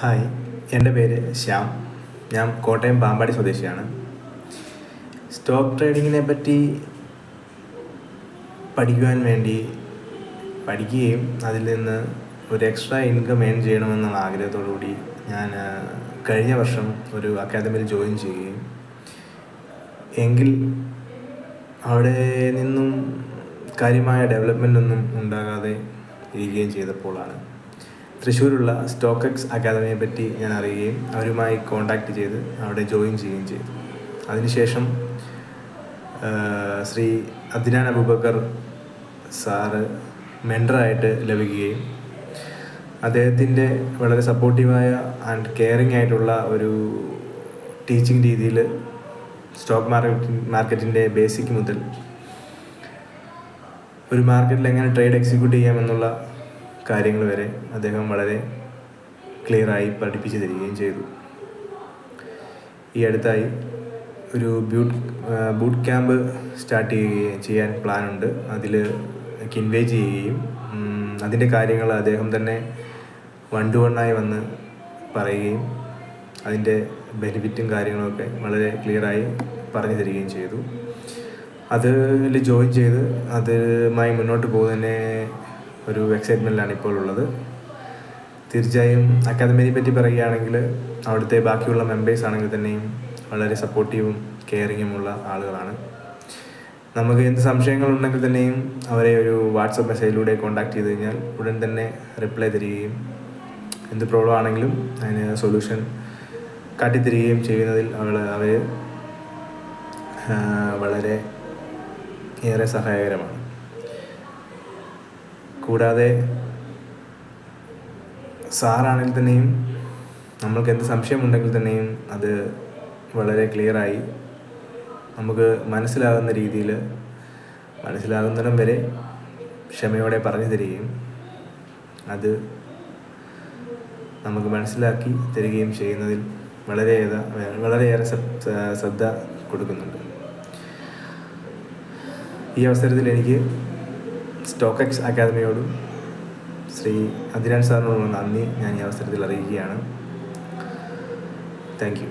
Hi, എൻ്റെ പേര് ശ്യാം. ഞാൻ കോട്ടയം പാമ്പാടി സ്വദേശിയാണ്. സ്റ്റോക്ക് ട്രേഡിങ്ങിനെ പറ്റി പഠിക്കുവാൻ വേണ്ടി പഠിക്കുകയും അതിൽ നിന്ന് ഒരു എക്സ്ട്രാ ഇൻകം ഏൺ ചെയ്യണമെന്നുള്ള ആഗ്രഹത്തോടു കൂടി ഞാൻ കഴിഞ്ഞ വർഷം ഒരു അക്കാദമിയിൽ ജോയിൻ ചെയ്യുകയും എങ്കിൽ അവിടെ നിന്നും കാര്യമായ ഡെവലപ്മെൻ്റ് ഒന്നും ഉണ്ടാകാതെ ഇരിക്കുകയും ചെയ്തപ്പോഴാണ് തൃശ്ശൂരുള്ള സ്റ്റോക്ക് എക്സ് അക്കാദമിയെ പറ്റി ഞാൻ അറിയുകയും അവരുമായി കോൺടാക്റ്റ് ചെയ്ത് അവിടെ ജോയിൻ ചെയ്യുകയും ചെയ്തു. അതിനുശേഷം ശ്രീ അദ്നാൻ അബൂബക്കർ സാറ് മെൻറ്ററായിട്ട് ലഭിക്കുകയും അദ്ദേഹത്തിൻ്റെ വളരെ സപ്പോർട്ടീവായ ആൻഡ് കെയറിങ് ആയിട്ടുള്ള ഒരു ടീച്ചിങ് രീതിയിൽ സ്റ്റോക്ക് മാർക്കറ്റിൻ്റെ ബേസിക് മുതൽ ഒരു മാർക്കറ്റിൽ എങ്ങനെ ട്രേഡ് എക്സിക്യൂട്ട് ചെയ്യാമെന്നുള്ള കാര്യങ്ങൾ വരെ അദ്ദേഹം വളരെ ക്ലിയറായി പഠിപ്പിച്ചു തരികയും ചെയ്തു. ഈ അടുത്തായി ഒരു ബൂട്ട് ക്യാമ്പ് സ്റ്റാർട്ട് ചെയ്യാൻ പ്ലാനുണ്ട്. അതിൽ ഇൻവൈ ചെയ്യുകയും അതിൻ്റെ കാര്യങ്ങൾ അദ്ദേഹം തന്നെ വൺ ടു വണ്ണായി വന്ന് പറയുകയും അതിൻ്റെ ബെനിഫിറ്റും കാര്യങ്ങളൊക്കെ വളരെ ക്ലിയറായി പറഞ്ഞു തരികയും ചെയ്തു. അതിൽ ജോയിൻ ചെയ്ത് അതുമായി മുന്നോട്ട് പോകുന്നതിനെ ഒരു എക്സൈറ്റ്മെൻറ്റിലാണ് ഇപ്പോൾ ഉള്ളത്. തീർച്ചയായും അക്കാദമിയെ പറ്റി പറയുകയാണെങ്കിൽ അവിടുത്തെ ബാക്കിയുള്ള മെമ്പേഴ്സ് ആണെങ്കിൽ തന്നെയും വളരെ സപ്പോർട്ടീവും കെയറിങ്ങുമുള്ള ആളുകളാണ്. നമുക്ക് എന്ത് സംശയങ്ങളുണ്ടെങ്കിൽ തന്നെയും അവരെ ഒരു വാട്സപ്പ് മെസ്സേജിലൂടെ കോൺടാക്റ്റ് ചെയ്ത് കഴിഞ്ഞാൽ ഉടൻ തന്നെ റിപ്ലൈ തരികയും എന്ത് പ്രോബ്ലം ആണെങ്കിലും അതിന് സൊല്യൂഷൻ കാട്ടിത്തരികയും ചെയ്യുന്നതിൽ അവർ വളരെ ഏറെ സഹായകരമാണ്. കൂടാതെ സാറാണെങ്കിൽ തന്നെയും നമ്മൾക്ക് എന്ത് സംശയമുണ്ടെങ്കിൽ തന്നെയും അത് വളരെ ക്ലിയറായി നമുക്ക് മനസ്സിലാകുന്ന രീതിയിൽ മനസ്സിലാകുന്നിടം വരെ ക്ഷമയോടെ പറഞ്ഞു തരികയും അത് നമുക്ക് മനസ്സിലാക്കി തരികയും ചെയ്യുന്നതിൽ വളരെയേറെ ശ്രദ്ധ കൊടുക്കുന്നുണ്ട്. ഈ അവസരത്തിൽ എനിക്ക് സ്റ്റോക്ക് എക്സ് അക്കാദമിയോടും ശ്രീ അദ്നാൻ സാറിനോടുള്ള നന്ദി ഞാൻ ഈ അവസരത്തിൽ അറിയിക്കുകയാണ്. Thank you.